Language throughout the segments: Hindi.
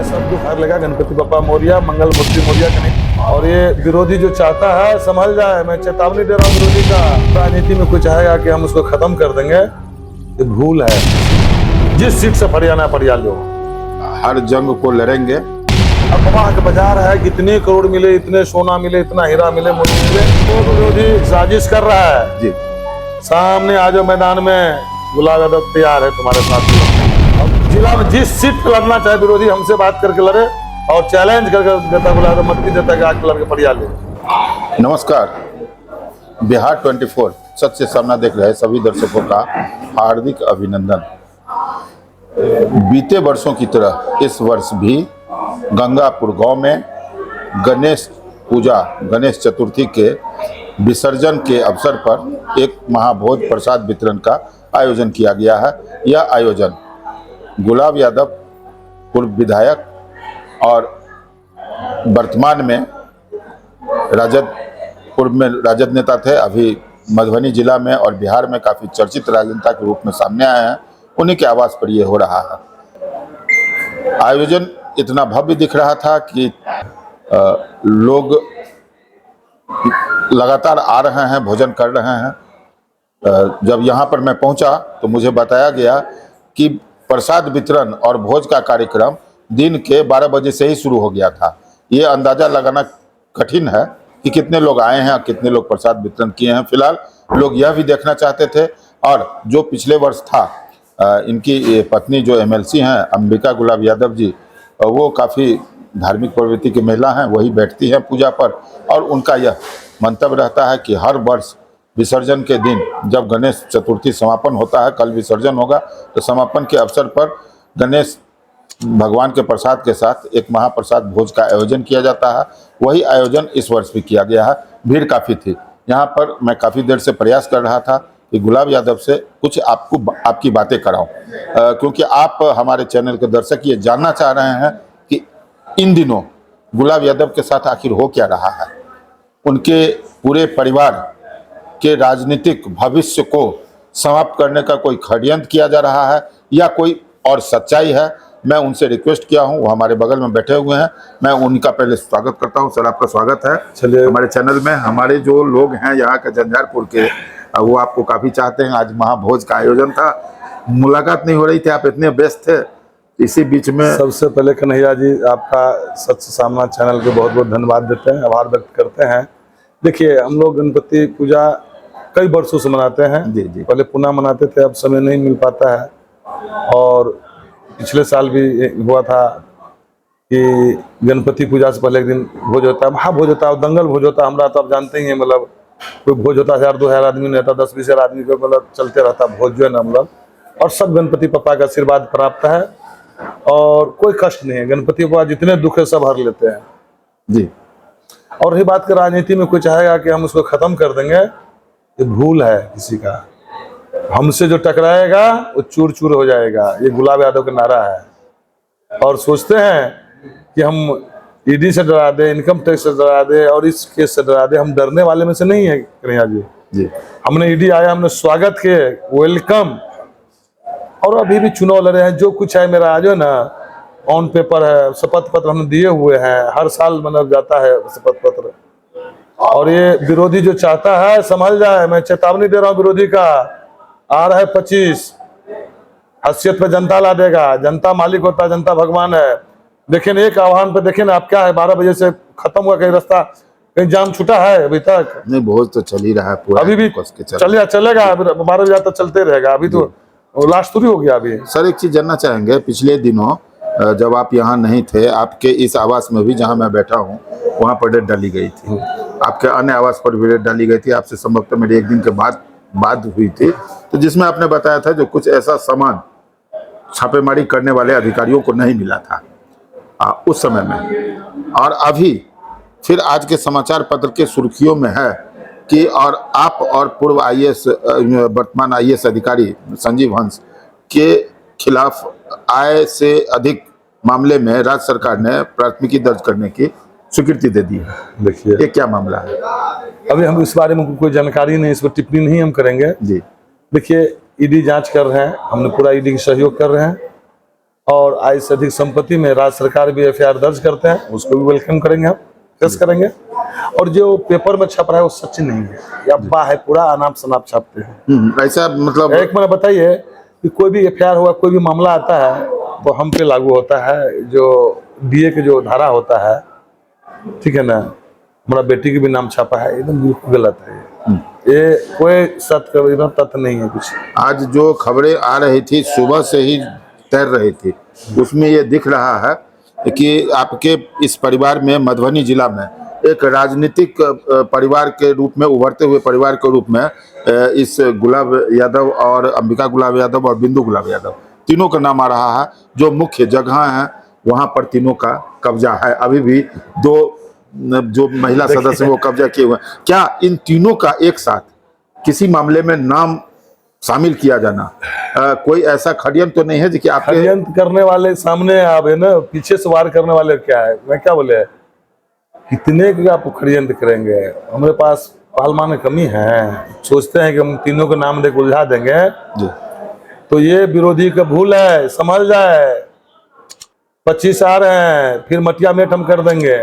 सब दुख हर लेगा। गणपति बप्पा मोरिया, मंगल मूर्ति मोरिया गणेश। और ये विरोधी जो चाहता है संभल जाए, मैं चेतावनी दे रहा हूँ विरोधी का। राजनीति में कुछ आएगा कि हम उसको खत्म कर देंगे, ये भूल है। जिस सीट से फरियाना फरिया लो, हर जंग को लड़ेंगे। अफवाह का बाजार है, कितने करोड़ मिले, इतने सोना मिले, इतना हीरा मिले, मोती मिले, तो विरोधी साजिश कर रहा है जी। सामने आ जाओ मैदान में, गुलाब यादव तैयार है तुम्हारे साथ। जिला में जिस सीट पर लड़ना चाहे विरोधी हमसे बात करके लड़े और चैलेंज करके देता, गुलाब यादव मत देता कि आके लड़के फरिया ले। नमस्कार, बिहार 24 सच से सामना देख रहे सभी दर्शकों का हार्दिक अभिनंदन। बीते वर्षों की तरह इस वर्ष भी गंगापुर गांव में गणेश पूजा, गणेश चतुर्थी के विसर्जन के अवसर पर एक महाभोज प्रसाद वितरण का आयोजन किया गया है। यह आयोजन गुलाब यादव पूर्व विधायक और वर्तमान में पूर्व में राजद नेता थे, अभी मधुबनी जिला में और बिहार में काफ़ी चर्चित राजनेता के रूप में सामने आए हैं, उन्हीं के आवास पर ये हो रहा है। आयोजन इतना भव्य दिख रहा था कि लोग लगातार आ रहे हैं, भोजन कर रहे हैं। जब यहाँ पर मैं पहुँचा तो मुझे बताया गया कि प्रसाद वितरण और भोज का कार्यक्रम दिन के 12 बजे से ही शुरू हो गया था। ये अंदाजा लगाना कठिन है कि कितने लोग आए हैं और कितने लोग प्रसाद वितरण किए हैं। फिलहाल लोग यह भी देखना चाहते थे, और जो पिछले वर्ष था, इनकी पत्नी जो एमएलसी हैं अंबिका गुलाब यादव जी, वो काफ़ी धार्मिक प्रवृत्ति की महिला हैं, वही बैठती हैं पूजा पर, और उनका यह मंतव्य रहता है कि हर वर्ष विसर्जन के दिन जब गणेश चतुर्थी समापन होता है, कल विसर्जन होगा, तो समापन के अवसर पर गणेश भगवान के प्रसाद के साथ एक महाप्रसाद भोज का आयोजन किया जाता है। वही आयोजन इस वर्ष भी किया गया है। भीड़ काफ़ी थी यहाँ पर। मैं काफ़ी देर से प्रयास कर रहा था कि गुलाब यादव से कुछ आपकी बातें कराऊं, क्योंकि आप हमारे चैनल के दर्शक ये जानना चाह रहे हैं कि इन दिनों गुलाब यादव के साथ आखिर हो क्या रहा है। उनके पूरे परिवार के राजनीतिक भविष्य को समाप्त करने का कोई षड्यंत्र किया जा रहा है या कोई और सच्चाई है। मैं उनसे रिक्वेस्ट किया हूं, वो हमारे बगल में बैठे हुए हैं, मैं उनका पहले स्वागत करता हूं। सर, आपका स्वागत है चलिए हमारे चैनल में। हमारे जो लोग हैं यहाँ के झंझारपुर के, वो आपको काफ़ी चाहते हैं। आज महाभोज का आयोजन था, मुलाकात नहीं हो रही थी, आप इतने व्यस्त थे। इसी बीच में सबसे पहले कन्हैया जी, आपका सच सामना चैनल को बहुत बहुत धन्यवाद देते हैं, आभार व्यक्त करते हैं। देखिए, हम लोग गणपति पूजा कई वर्षों से मनाते हैं। जी जी। पहले पुनः मनाते थे, अब समय नहीं मिल पाता है। और पिछले साल भी हुआ था कि गणपति पूजा से पहले एक दिन भोज होता है, महाभोज होता है, दंगल भोज होता है। हमारा तो आप जानते ही हैं, मतलब कोई भोज होता है 1000-2000 आदमी नहीं रहता, 10-20 आदमी को मतलब चलते रहता भोज जो है ना, मतलब। और सब गणपति पप्पा का आशीर्वाद प्राप्त है और कोई कष्ट नहीं है। गणपति पप्पा जितने दुख है सब हर लेते हैं जी। और रही बात कर राजनीति में कुछ आएगा कि हम उसको खत्म कर देंगे, ये भूल है किसी का। हमसे जो टकराएगा वो चूर चूर हो जाएगा, ये गुलाब यादव का नारा है। और सोचते हैं कि हम ईडी से डरा दे, इनकम टैक्स से डरा दे और इस केस से डरा दे। हम डरने वाले में से नहीं है कन्हैया जी। हमने ईडी आया, हमने स्वागत किए, वेलकम। और अभी भी चुनाव लड़े हैं, जो कुछ है मेरा जो है ना ऑन पेपर है, शपथ पत्र हमने दिए हुए हैं, हर साल मतलब जाता है शपथ पत्र। और ये विरोधी जो चाहता है संभल जाए, मैं चेतावनी दे रहा हूँ विरोधी का। आ रहा है 25, हैसियत पे जनता ला देगा। जनता मालिक होता है, जनता भगवान है। देखिए एक आह्वान पे देखिए ना आप, क्या है 12 बजे से खत्म हुआ, कहीं रास्ता कहीं जाम छूटा है अभी तक? नहीं, भोज तो चल ही रहा है पूरा, अभी भी चलेगा, 12 बजे तक चलते रहेगा। अभी तो लास्ट थोड़ी हो गया अभी। सर, एक चीज जानना चाहेंगे, पिछले दिनों जब आप यहाँ नहीं थे, आपके इस आवास में भी जहाँ मैं बैठा हूँ वहाँ पर रेड डाली गई थी, आपके अन्य आवास पर भी रेड डाली गई थी। आपसे संभवतः मेरी एक दिन के बाद बात हुई थी, तो जिसमें आपने बताया था जो कुछ ऐसा सामान छापेमारी करने वाले अधिकारियों को नहीं मिला था उस समय में। और अभी फिर आज के समाचार पत्र के सुर्खियों में है कि और आप और पूर्व आईएएस वर्तमान आईएएस अधिकारी संजीव हंस के खिलाफ आय से अधिक मामले में राज्य सरकार ने प्राथमिकी दर्ज करने की स्वीकृति दे दी है। देखिए, ये क्या मामला है? अभी हम इस बारे में कोई जानकारी नहीं, इस पर टिप्पणी नहीं हम करेंगे जी, देखिए, ईडी जांच कर रहे हैं, हमने पूरा ईडी की सहयोग कर रहे हैं, और आय से अधिक संपत्ति में राज्य सरकार भी एफआईआर दर्ज करते हैं, उसको भी वेलकम करेंगे, हम फेस करेंगे। और जो पेपर में छप रहा है वो सच नहीं है, ये अफवाह है, पूरा अनाप शनाप छापते हैं। ऐसा मतलब एक मैंने बताइए कि कोई भी एफआईआर हुआ, कोई भी मामला आता है तो हम पे लागू होता है जो डीए के जो धारा होता है, ठीक है ना। हमारा बेटी के भी नाम छापा है, एकदम बिल्कुल गलत है ये कोई सत्य तथ्य नहीं है कुछ। आज जो खबरें आ रही थी सुबह से ही तैर रही थी, उसमें ये दिख रहा है कि आपके इस परिवार में मधुबनी जिला में एक राजनीतिक परिवार के रूप में, उभरते हुए परिवार के रूप में इस गुलाब यादव और अंबिका गुलाब यादव और बिंदु गुलाब यादव तीनों का नाम आ रहा है। जो मुख्य जगह है वहां पर तीनों का कब्जा है, अभी भी दो जो महिला सदस्य वो कब्जा किए हुए। क्या इन तीनों का एक साथ किसी मामले में नाम शामिल किया जाना कोई ऐसा षड्यंत्र तो नहीं है कि आप षड्यंत्र करने वाले सामने आवे ना, पीछे से वार करने वाले क्या है, मैं क्या बोले, कितने के आप षड्यंत्र करेंगे? हमारे पास पहलवान की कमी है, सोचते हैं कि हम तीनों के नाम देकर उलझा देंगे जी। तो ये विरोधी का भूल है, समझ जाए। 25 आ रहे हैं, फिर मटिया मेट हम कर देंगे।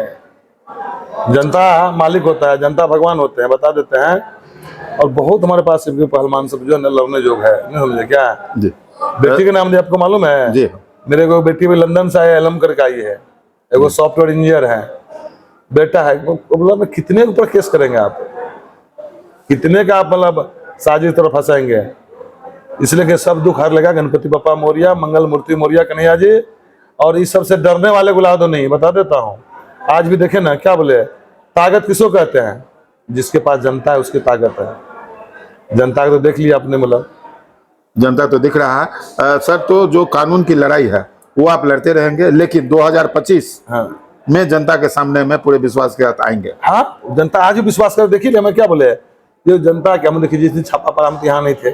जनता मालिक होता है, जनता भगवान होते हैं, बता देते हैं। और बहुत हमारे पास पहलवान सब जो है लड़ने जोग है, नहीं समझे क्या जी। बेटी के नाम दे आपको मालूम है जी। मेरे को बेटी भी लंदन से आया, एलम करके आई है, एगो सॉफ्टवेयर इंजीनियर है, बेटा है। बोला मैं कितने के ऊपर केस करेंगे आप, कितने का आप मतलब साजिश तरफ फंसाएंगे? इसलिए कि सब दुख हर लेगा गणपति बप्पा मोरिया, मंगल मूर्ति मोरिया कन्हैया जी। और इस सबसे डरने वाले गुलाब तो नहीं, बता देता हूँ। आज भी देखे ना, क्या बोले, ताकत किसको कहते हैं? जिसके पास जनता है उसकी ताकत है। जनता को तो देख लिया आपने, मतलब जनता तो दिख रहा है सर। तो जो कानून की लड़ाई है वो आप लड़ते रहेंगे, लेकिन 2025 में जनता के सामने में पूरे विश्वास के साथ आएंगे। हाँ, जनता आज भी विश्वास कर, देखिए हमें क्या बोले, ये जनता क्या, हम देखिए जिस दिन छापा पड़ा हम यहाँ नहीं थे,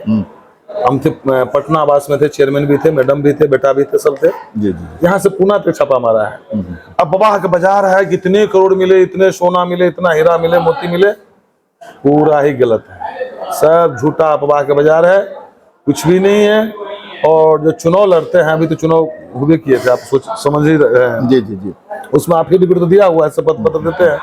हम थे पटना आवास में थे, चेयरमैन भी थे, मैडम भी थे, बेटा भी थे, सब थे। जी जी। यहाँ से पुणे पे छापा मारा है। अब बाबा का बाजार है, कितने करोड़ मिले, इतने सोना मिले, इतना हीरा मिले, मोती मिले, पूरा ही गलत है, सब झूठा अफवाह का बाजार है, कुछ भी नहीं है। और जो चुनाव लड़ते हैं, अभी तो चुनाव हुए किए थे, आप सोच समझ ही रहे हैं। जी जी जी। उसमें आपके भी तो दिया हुआ है, शपथ पत्र देते हैं,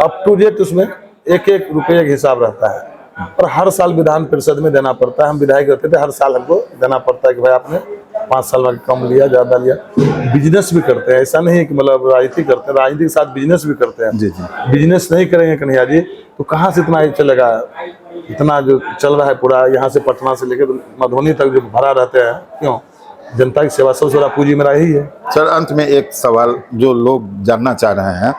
अप टू डेट उसमें एक एक रुपये का हिसाब रहता है। और हर साल विधान परिषद में देना पड़ता है। हम विधायक रहते थे, हर साल हमको देना पड़ता है कि भाई आपने 5 साल में कम लिया, ज्यादा लिया। बिजनेस भी करते हैं, ऐसा नहीं है कि मतलब राजनीति करते हैं, राजनीति के साथ बिजनेस भी करते हैं। जी जी। बिजनेस नहीं करेंगे कन्हैया जी तो कहाँ से इतना चलेगा? इतना जो चल रहा है पूरा, यहाँ से पटना से लेकर मधुबनी तक जो भरा रहते हैं, क्यों? जनता की सेवा सबसे बड़ा पूंजी मेरा यही है। सर, अंत में एक सवाल जो लोग जानना चाह रहे हैं,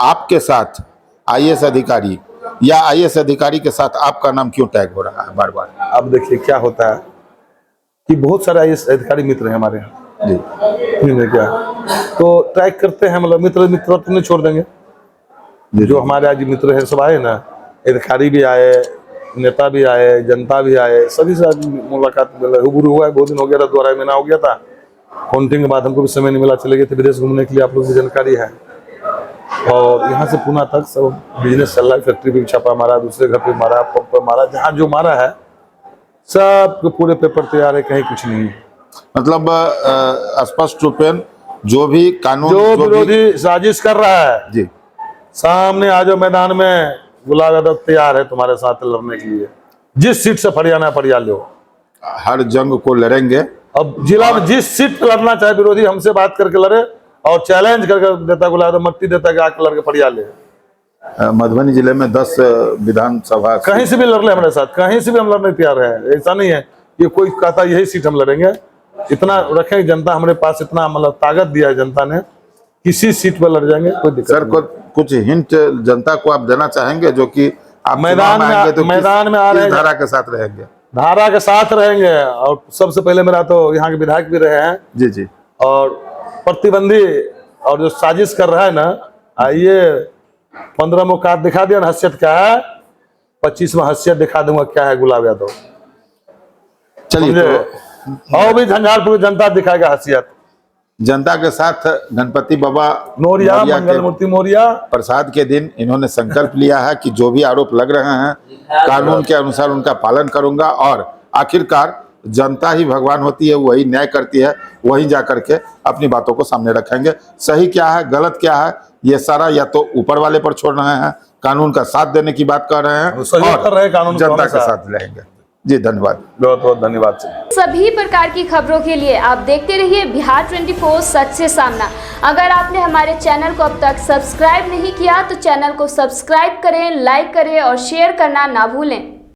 आपके साथ आईएएस अधिकारी या आईएएस अधिकारी के साथ आपका नाम क्यों टैग हो रहा है बार बार? अब देखिए क्या होता है कि बहुत सारे आईएएस अधिकारी मित्र हैं हमारे यहाँ जी। में, क्या तो ट्रैक करते हैं, मतलब मित्र तो नहीं छोड़ देंगे। जो हमारे आज मित्र हैं सब आए ना, अधिकारी भी आए, नेता भी आए, जनता भी आए, सभी से आज मुलाकात रूबरू हुआ है। बहुत दिन हो गया था, 2 महीना हो गया था। काउंटिंग के बाद हमको भी समय नहीं मिला, चले गए थे विदेश घूमने के लिए, आप लोग की जानकारी है। और यहाँ से पुणे तक सब बिजनेस चल रहा है, फैक्ट्री पे छापा मारा, दूसरे घर पे मारा, पंप पे मारा, जहाँ जो मारा है सब पूरे पेपर तैयार है, कहीं कुछ नहीं है। मतलब स्पष्ट रूप में जो भी कानून, जो विरोधी साजिश कर रहा है जी, सामने आ जाओ मैदान में, गुलाब यादव तैयार है तुम्हारे साथ लड़ने के लिए। जिस सीट से फरियाना फरिया लो, हर जंग को लड़ेंगे। अब जिला में जिस सीट पे लड़ना चाहे विरोधी, हमसे बात करके लड़े, और चैलेंज करके देता गुलाब यादव, मट्टी देता कि आके लड़के फरिया ले। मधुबनी जिले में 10 विधानसभा, कहीं से भी लड़ ले हमारे साथ, कहीं से भी हम लड़ने तैयार हैं। ऐसा नहीं है कि कोई कहता यही सीट हम लड़ेंगे, इतना रखें, जनता हमारे पास इतना मतलब ताकत दिया है जनता ने, किसी सीट पर लड़ जाएंगे, कोई दिक्कत सर कुछ हिंट जनता को आप देना चाहेंगे जो कि आप मैदान चुनाव में आएंगे तो मैदान में आ रहे किस हैं, धारा के साथ रहेंगे? धारा के साथ रहेंगे। और सबसे पहले मेरा तो यहाँ के विधायक भी रहे हैं, जी जी। और प्रतिबंधी और जो साजिश कर रहा है ना, आइए 15 मुकात दिखा दिया ना हैसियत क्या है, 25वां हैसियत दिखा दूंगा क्या है गुलाब यादव। चलिए समझे? और भी झंझारपुर की जनता दिखाएगा हैसियत। जनता के साथ गणपति बाबा मौर्या, मौर्या मंगल के मूर्ति मौर्या प्रसाद के दिन इन्होंने संकल्प लिया है कि जो भी आरोप लग रहे हैं कानून के अनुसार उनका पालन करूंगा, और आखिरकार जनता ही भगवान होती है, वही न्याय करती है, वहीं जा करके अपनी बातों को सामने रखेंगे। सही क्या है गलत क्या है ये सारा या तो ऊपर वाले पर छोड़ रहे हैं, कानून का साथ देने की बात कर रहे हैं सहयोग कर रहे हैं कानून को जनता के हमेशा। साथ रहेंगे। जी धन्यवाद, बहुत बहुत धन्यवाद। सभी प्रकार की खबरों के लिए आप देखते रहिए बिहार 24 सच से सामना। अगर आपने हमारे चैनल को अब तक सब्सक्राइब नहीं किया तो चैनल को सब्सक्राइब करें, लाइक करें और शेयर करना ना भूलें।